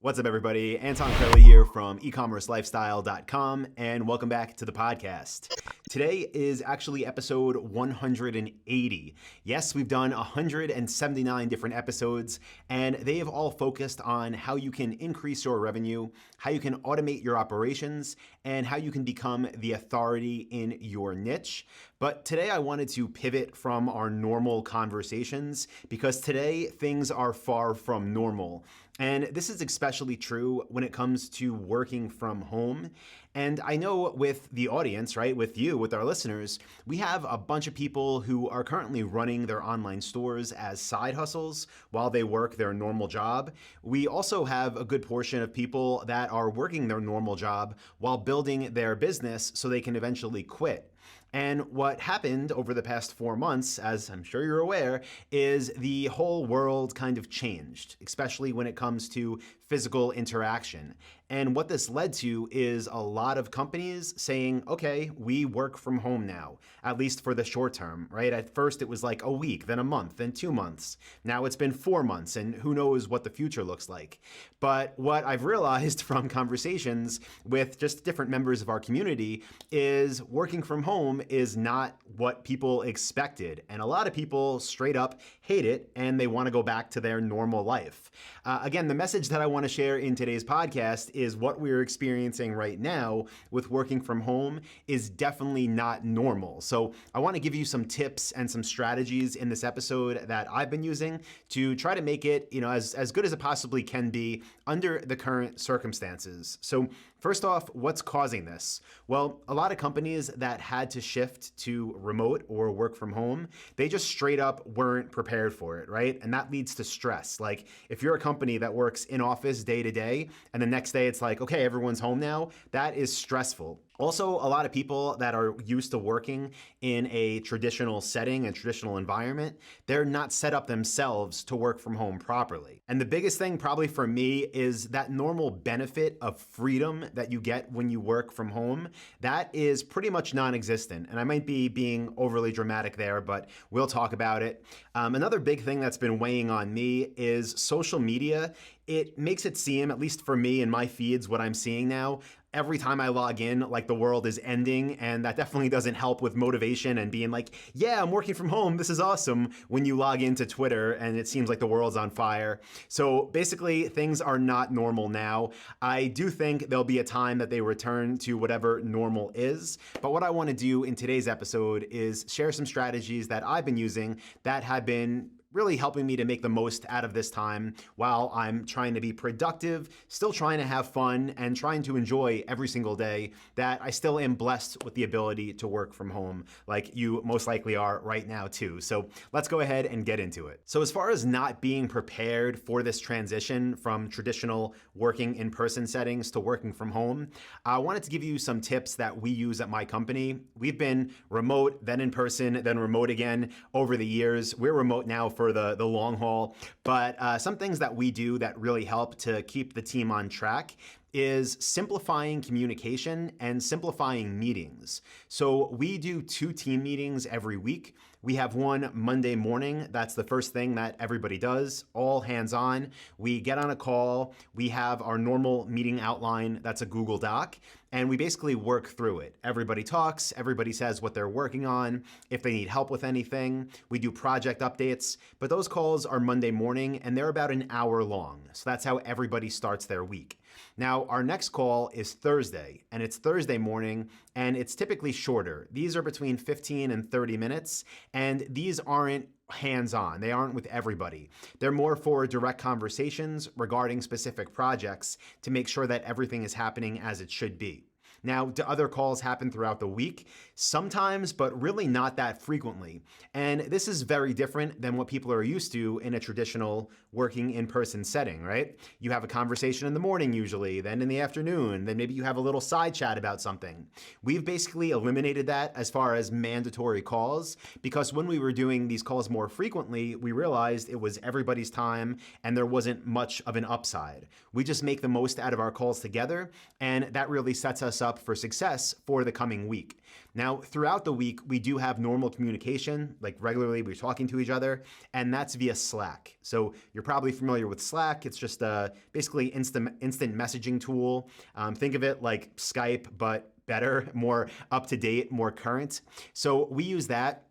What's up, everybody? Anton Kraly here from eCommerceLifestyle.com, and welcome back to the podcast. Today is actually episode 180. Yes, we've done 179 different episodes, and they have all focused on how you can increase your revenue, how you can automate your operations, and how you can become the authority in your niche. But today I wanted to pivot from our normal conversations because today things are far from normal. And this is especially true when it comes to working from home. And I know with the audience, right, with you, with our listeners, we have a bunch of people who are currently running their online stores as side hustles while they work their normal job. We also have a good portion of people that are working their normal job while building their business so they can eventually quit. And what happened over the past 4 months, as I'm sure you're aware, is the whole world kind of changed, especially when it comes to physical interaction. And what this led to is a lot of companies saying, okay, we work from home now, at least for the short term, right? At first it was like a week, then a month, then 2 months. Now it's been 4 months, and who knows what the future looks like. But what I've realized from conversations with just different members of our community is working from home is not what people expected. And a lot of people straight up hate it, and they want to go back to their normal life. Again, the message that I want to share in today's podcast is what we're experiencing right now with working from home is definitely not normal. So I want to give you some tips and some strategies in this episode that I've been using to try to make it, as good as it possibly can be under the current circumstances. So first off, what's causing this? Well, a lot of companies that had to shift to remote or work from home, they just straight up weren't prepared for it, right? And that leads to stress. Like if you're a company that works in office day to day, and the next day it's like, okay, everyone's home now, that is stressful. Also, a lot of people that are used to working in a traditional setting and traditional environment, they're not set up themselves to work from home properly. And the biggest thing probably for me is that normal benefit of freedom that you get when you work from home, that is pretty much non-existent. And I might be being overly dramatic there, but we'll talk about it. Another big thing that's been weighing on me is social media. It makes it seem, at least for me in my feeds, what I'm seeing now, every time I log in, like the world is ending, and that definitely doesn't help with motivation and being like, yeah, I'm working from home, this is awesome, when you log into Twitter and it seems like the world's on fire. So basically, things are not normal now. I do think there'll be a time that they return to whatever normal is, but what I want to do in today's episode is share some strategies that I've been using that have been really helping me to make the most out of this time while I'm trying to be productive, still trying to have fun, and trying to enjoy every single day that I still am blessed with the ability to work from home, like you most likely are right now too. So let's go ahead and get into it. So as far as not being prepared for this transition from traditional working in-person settings to working from home, I wanted to give you some tips that we use at my company. We've been remote, then in person, then remote again over the years. We're remote now for the long haul, but some things that we do that really help to keep the team on track is simplifying communication and simplifying meetings. So we do 2 team meetings every week. We have one Monday morning. That's the first thing that everybody does, all hands on. We get on a call. We have our normal meeting outline. That's a Google Doc. And we basically work through it. Everybody talks. Everybody says what they're working on. If they need help with anything, we do project updates. But those calls are Monday morning, and they're about an hour long. So that's how everybody starts their week. Now, our next call is Thursday, and it's Thursday morning, and it's typically shorter. These are between 15 and 30 minutes, and these aren't hands-on. They aren't with everybody. They're more for direct conversations regarding specific projects to make sure that everything is happening as it should be. Now, do other calls happen throughout the week? Sometimes, but really not that frequently. And this is very different than what people are used to in a traditional working in-person setting, right? You have a conversation in the morning usually, then in the afternoon, then maybe you have a little side chat about something. We've basically eliminated that as far as mandatory calls, because when we were doing these calls more frequently, we realized it was everybody's time and there wasn't much of an upside. We just make the most out of our calls together, and that really sets us up for success for the coming week. Now, throughout the week, we do have normal communication, like regularly we're talking to each other, and that's via Slack. So you're probably familiar with Slack. It's just a basically instant messaging tool. Think of it like Skype, but better, more up to date, more current. So we use that.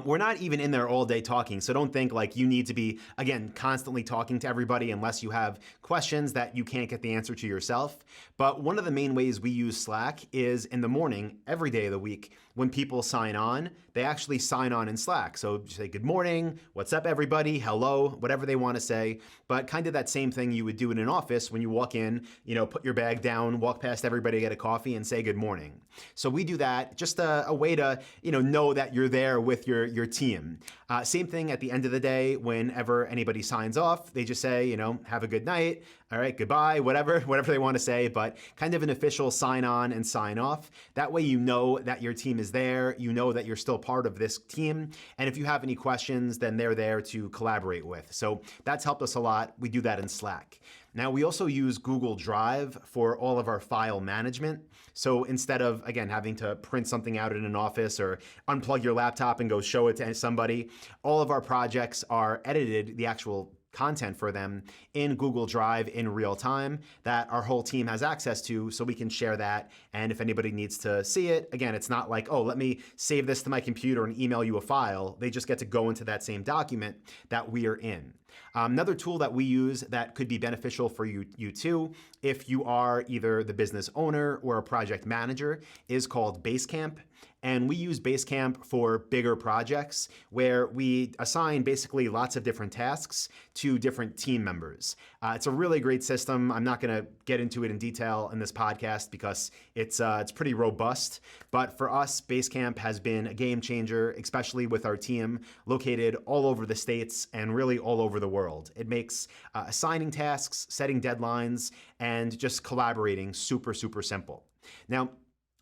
We're not even in there all day talking, so don't think like you need to be, again, constantly talking to everybody unless you have questions that you can't get the answer to yourself. But one of the main ways we use Slack is in the morning, every day of the week, when people sign on, they actually sign on in Slack. So say good morning, what's up everybody, hello, whatever they want to say. But kind of that same thing you would do in an office when you walk in, put your bag down, walk past everybody, get a coffee and say good morning. So we do that, just a way to, know that you're there with your team. Same thing at the end of the day, whenever anybody signs off, they just say, have a good night. All right, goodbye, whatever they want to say, but kind of an official sign on and sign off. That way you know that your team is there, you know that you're still part of this team, and if you have any questions, then they're there to collaborate with. So that's helped us a lot. We do that in Slack. Now, we also use Google Drive for all of our file management. So instead of, again, having to print something out in an office or unplug your laptop and go show it to somebody, all of our projects are edited, the actual content for them, in Google Drive in real time that our whole team has access to, so we can share that. And if anybody needs to see it, again, it's not like, oh, let me save this to my computer and email you a file. They just get to go into that same document that we are in. Another tool that we use that could be beneficial for you too, if you are either the business owner or a project manager, is called Basecamp. And we use Basecamp for bigger projects where we assign basically lots of different tasks to different team members. It's a really great system. I'm not going to get into it in detail in this podcast because it's pretty robust. But for us, Basecamp has been a game changer, especially with our team located all over the States and really all over the world. It makes assigning tasks, setting deadlines, and just collaborating super, super simple. Now,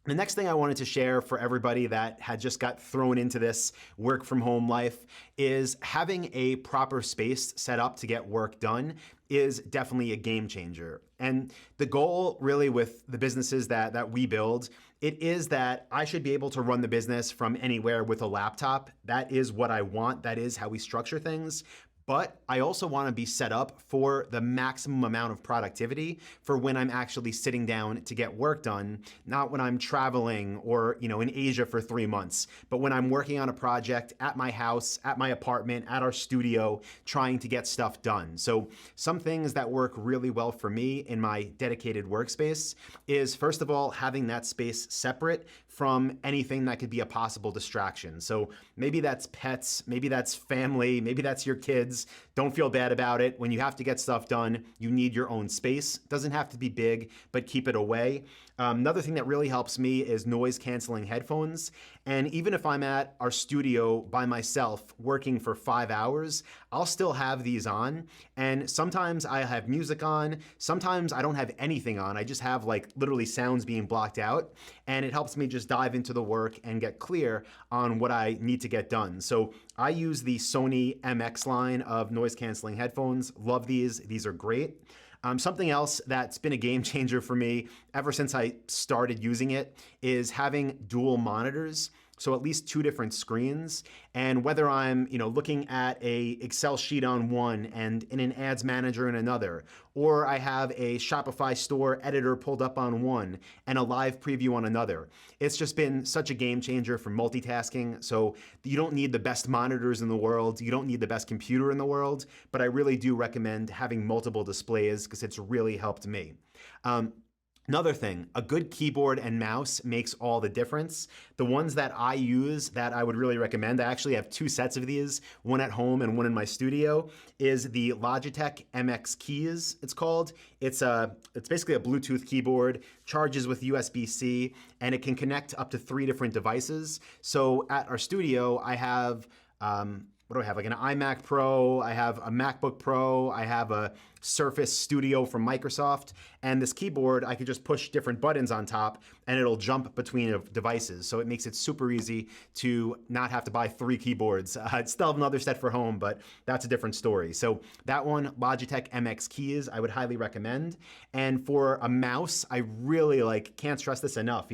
the next thing I wanted to share for everybody that had just got thrown into this work from home life is having a proper space set up to get work done is definitely a game changer. And the goal really with the businesses that we build, it is that I should be able to run the business from anywhere with a laptop. That is what I want. That is how we structure things. But I also want to be set up for the maximum amount of productivity for when I'm actually sitting down to get work done, not when I'm traveling or, in Asia for 3 months, but when I'm working on a project at my house, at my apartment, at our studio, trying to get stuff done. So some things that work really well for me in my dedicated workspace is, first of all, having that space separate from anything that could be a possible distraction. So maybe that's pets, maybe that's family, maybe that's your kids. Don't feel bad about it. When you have to get stuff done, you need your own space. Doesn't have to be big, but keep it away. Another thing that really helps me is noise canceling headphones. And even if I'm at our studio by myself working for 5 hours, I'll still have these on. And sometimes I have music on. Sometimes I don't have anything on. I just have like literally sounds being blocked out. And it helps me just dive into the work and get clear on what I need to get done. So I use the Sony MX line of noise canceling headphones. Love these. These are great. Something else that's been a game changer for me ever since I started using it is having dual monitors. So at least 2 different screens. And whether I'm, looking at a Excel sheet on one and in an ads manager in another, or I have a Shopify store editor pulled up on one and a live preview on another. It's just been such a game changer for multitasking. So you don't need the best monitors in the world. You don't need the best computer in the world, but I really do recommend having multiple displays because it's really helped me. Another thing, a good keyboard and mouse makes all the difference. The ones that I use that I would really recommend, I actually have 2 sets of these, one at home and one in my studio, is the Logitech MX Keys, it's called. It's basically a Bluetooth keyboard, charges with USB-C, and it can connect up to 3 different devices. So at our studio, I have what do I have? Like an iMac Pro, I have a MacBook Pro, I have a Surface Studio from Microsoft. And this keyboard, I could just push different buttons on top and it'll jump between devices. So it makes it super easy to not have to buy 3 keyboards. I'd still have another set for home, but that's a different story. So that one, Logitech MX Keys, I would highly recommend. And for a mouse, I really can't stress this enough.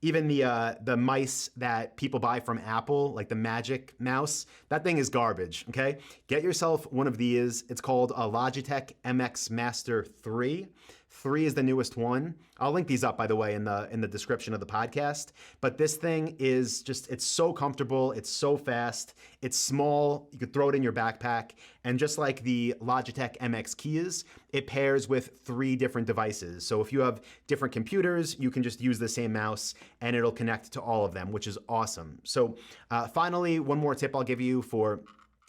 Even the mice that people buy from Apple, like the Magic Mouse, that thing is garbage, okay? Get yourself one of these. It's called a Logitech MX Master 3. 3 is the newest one. I'll link these up, by the way, in the description of the podcast. But this thing is just, it's so comfortable. It's so fast. It's small. You could throw it in your backpack. And just like the Logitech MX Keys, it pairs with 3 different devices. So if you have different computers, you can just use the same mouse and it'll connect to all of them, which is awesome. So finally, one more tip I'll give you for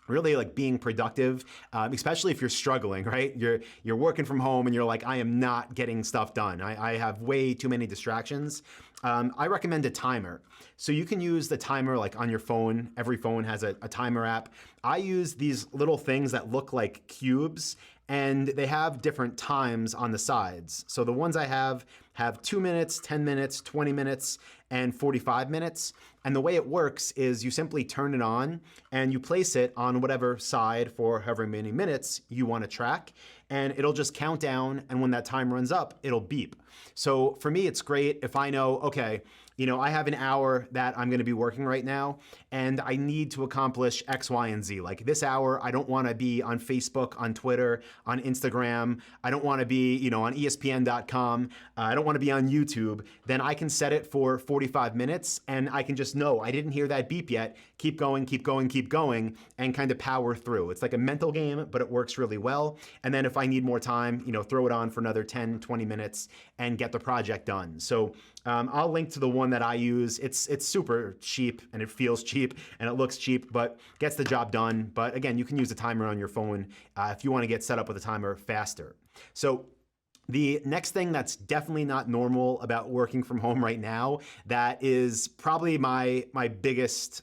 really being productive, especially if you're struggling, right? You're working from home and you're like, I am not getting stuff done. I have way too many distractions. I recommend a timer. So you can use the timer on your phone. Every phone has a timer app. I use these little things that look like cubes and they have different times on the sides. So the ones I have 2 minutes, 10 minutes, 20 minutes, and 45 minutes. And the way it works is you simply turn it on and you place it on whatever side for however many minutes you want to track. And it'll just count down. And when that time runs up, it'll beep. So for me, it's great if I know, okay, I have an hour that I'm going to be working right now, and I need to accomplish X, Y, and Z. Like this hour, I don't want to be on Facebook, on Twitter, on Instagram. I don't want to be, on ESPN.com. I don't want to be on YouTube. Then I can set it for 45 minutes, and I can just know I didn't hear that beep yet. Keep going, keep going, keep going, and kind of power through. It's like a mental game, but it works really well. And then if I need more time, throw it on for another 10, 20 minutes and get the project done. So I'll link to the one that I use. It's super cheap and it feels cheap and it looks cheap, but gets the job done. But again, you can use a timer on your phone if you want to get set up with a timer faster. So the next thing that's definitely not normal about working from home right now, that is probably my biggest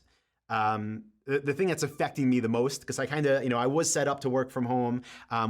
the thing that's affecting me the most, because I kind of, I was set up to work from home.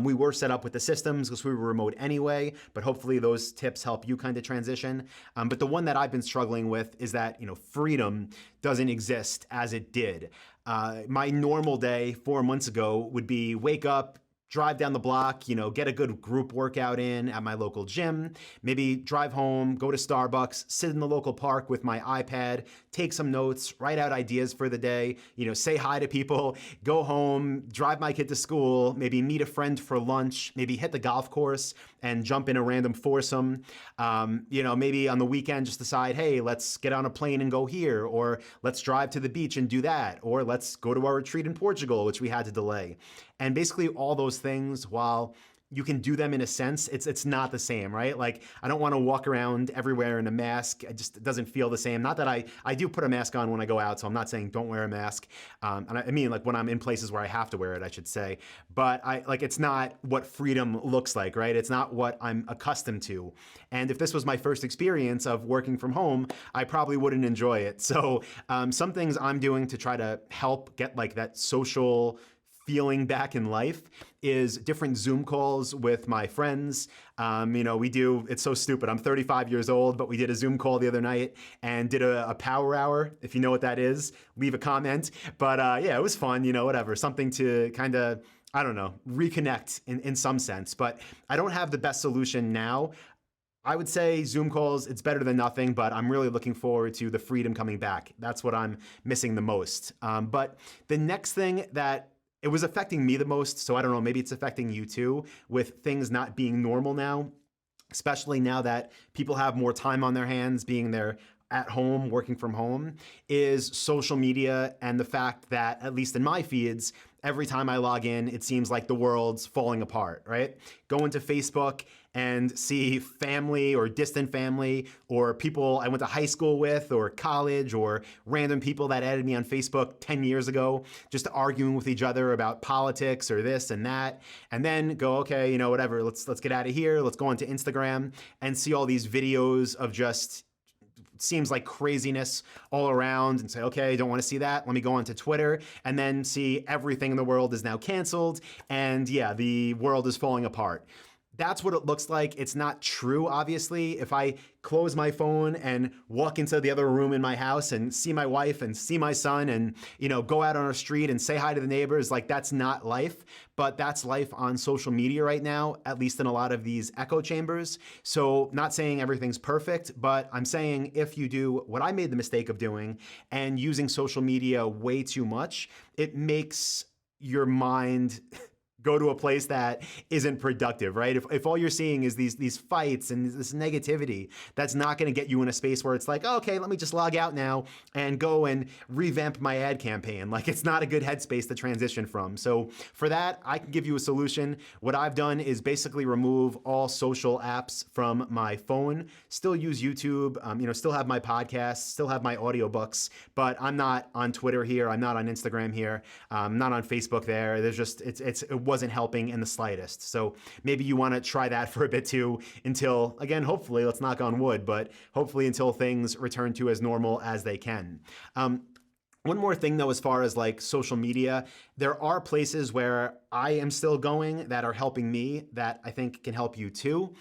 We were set up with the systems because we were remote anyway, but hopefully those tips help you kind of transition. But the one that I've been struggling with is that, freedom doesn't exist as it did. My normal day 4 months ago would be wake up, drive down the block, get a good group workout in at my local gym, maybe drive home, go to Starbucks, sit in the local park with my iPad, take some notes, write out ideas for the day, say hi to people, go home, drive my kid to school, maybe meet a friend for lunch, maybe hit the golf course and jump in a random foursome. Maybe on the weekend just decide, hey, let's get on a plane and go here, or let's drive to the beach and do that, or let's go to our retreat in Portugal, which we had to delay. And basically all those things, while you can do them in a sense, it's not the same, right? Like I don't want to walk around everywhere in a mask. It doesn't feel the same. Not that I do put a mask on when I go out, so I'm not saying don't wear a mask. And I mean like when I'm in places where I have to wear it, I should say. But it's not what freedom looks like, right? It's not what I'm accustomed to. And if this was my first experience of working from home, I probably wouldn't enjoy it. So some things I'm doing to try to help get that social feeling back in life is different Zoom calls with my friends. It's so stupid. I'm 35 years old, but we did a Zoom call the other night and did a power hour. If you know what that is, leave a comment. But it was fun, whatever, something to kind of, I don't know, reconnect in some sense. But I don't have the best solution now. I would say Zoom calls, it's better than nothing, but I'm really looking forward to the freedom coming back. That's what I'm missing the most. But the next thing that it was affecting me the most, so I don't know, maybe it's affecting you too, with things not being normal now, especially now that people have more time on their hands being there at home, working from home, is social media and the fact that, at least in my feeds, every time I log in, it seems like the world's falling apart, right? Go into Facebook and see family or distant family or people I went to high school with or college or random people that added me on Facebook 10 years ago, just arguing with each other about politics or this and that. And then go, okay, whatever, let's get out of here. Let's go onto Instagram and see all these videos of just seems like craziness all around and say, okay, don't want to see that. Let me go onto Twitter and then see everything in the world is now canceled. And yeah, the world is falling apart. That's what it looks like. It's not true, obviously. If I close my phone and walk into the other room in my house and see my wife and see my son and, go out on our street and say hi to the neighbors, like that's not life, but that's life on social media right now, at least in a lot of these echo chambers. So not saying everything's perfect, but I'm saying if you do what I made the mistake of doing and using social media way too much, it makes your mind go to a place that isn't productive, right? If all you're seeing is these fights and this negativity, that's not going to get you in a space where it's like, oh, okay, let me just log out now and go and revamp my ad campaign. Like it's not a good headspace to transition from. So for that, I can give you a solution. What I've done is basically remove all social apps from my phone, still use YouTube, still have my podcasts, still have my audiobooks, but I'm not on Twitter here. I'm not on Instagram here. I'm not on Facebook there. There's just, it wasn't helping in the slightest. So maybe you want to try that for a bit too until, again, hopefully, let's knock on wood, but hopefully until things return to as normal as they can. One more thing though, as far as like social media, there are places where I am still going that are helping me that I think can help you too.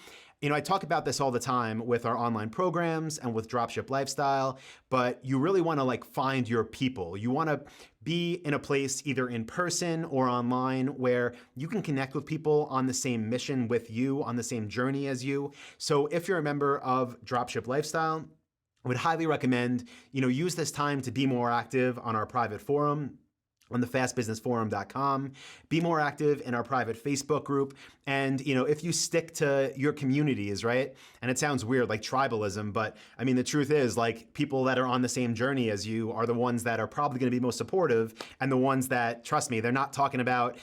I talk about this all the time with our online programs and with Dropship Lifestyle, but you really want to like find your people. You want to be in a place either in person or online where you can connect with people on the same mission with you, on the same journey as you. So if you're a member of Dropship Lifestyle, I would highly recommend, use this time to be more active on our private forum on the fastbusinessforum.com. Be more active in our private Facebook group. And, if you stick to your communities, right? And it sounds weird, like tribalism, but I mean, the truth is like people that are on the same journey as you are the ones that are probably going to be most supportive and the ones that, trust me, they're not talking about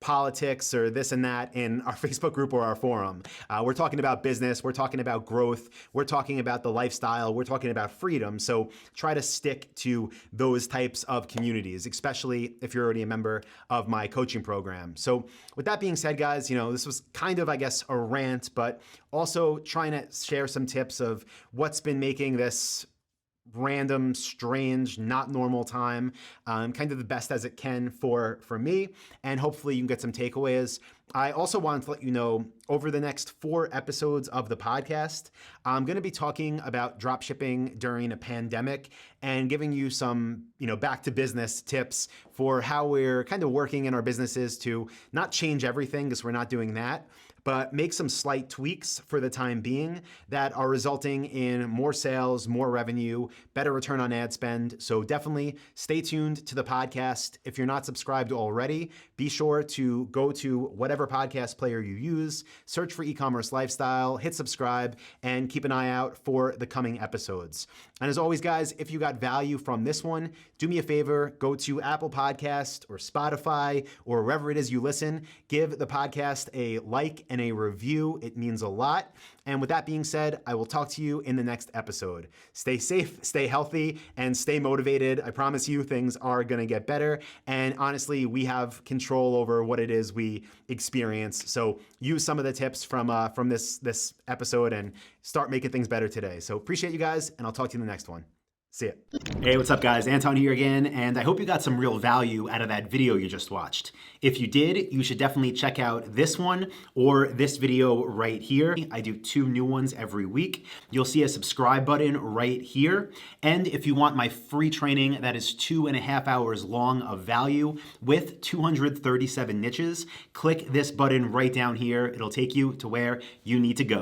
politics or this and that in our Facebook group or our forum. We're talking about business. We're talking about growth. We're talking about the lifestyle. We're talking about freedom. So try to stick to those types of communities, especially if you're already a member of my coaching program. So with that being said, guys, this was kind of, I guess, a rant, but also trying to share some tips of what's been making this random, strange, not normal time, kind of the best as it can for me, and hopefully you can get some takeaways. I also wanted to let you know, over the next 4 episodes of the podcast, I'm going to be talking about dropshipping during a pandemic and giving you some, back to business tips for how we're kind of working in our businesses to not change everything, because we're not doing that, but make some slight tweaks for the time being that are resulting in more sales, more revenue, better return on ad spend. So definitely stay tuned to the podcast. If you're not subscribed already, be sure to go to whatever podcast player you use, search for eCommerce Lifestyle, hit subscribe, and keep an eye out for the coming episodes. And as always, guys, if you got value from this one, do me a favor, go to Apple Podcast or Spotify or wherever it is you listen, give the podcast a like and a review. It means a lot. And with that being said, I will talk to you in the next episode. Stay safe, stay healthy, and stay motivated. I promise you things are going to get better. And honestly, we have control over what it is we experience. So use some of the tips from this episode and start making things better today. So appreciate you guys, and I'll talk to you in the next one. See ya. Hey, what's up, guys? Anton here again, and I hope you got some real value out of that video you just watched. If you did, you should definitely check out this one or this video right here. I do 2 new ones every week. You'll see a subscribe button right here. And if you want my free training that is 2.5 hours long of value with 237 niches, click this button right down here. It'll take you to where you need to go.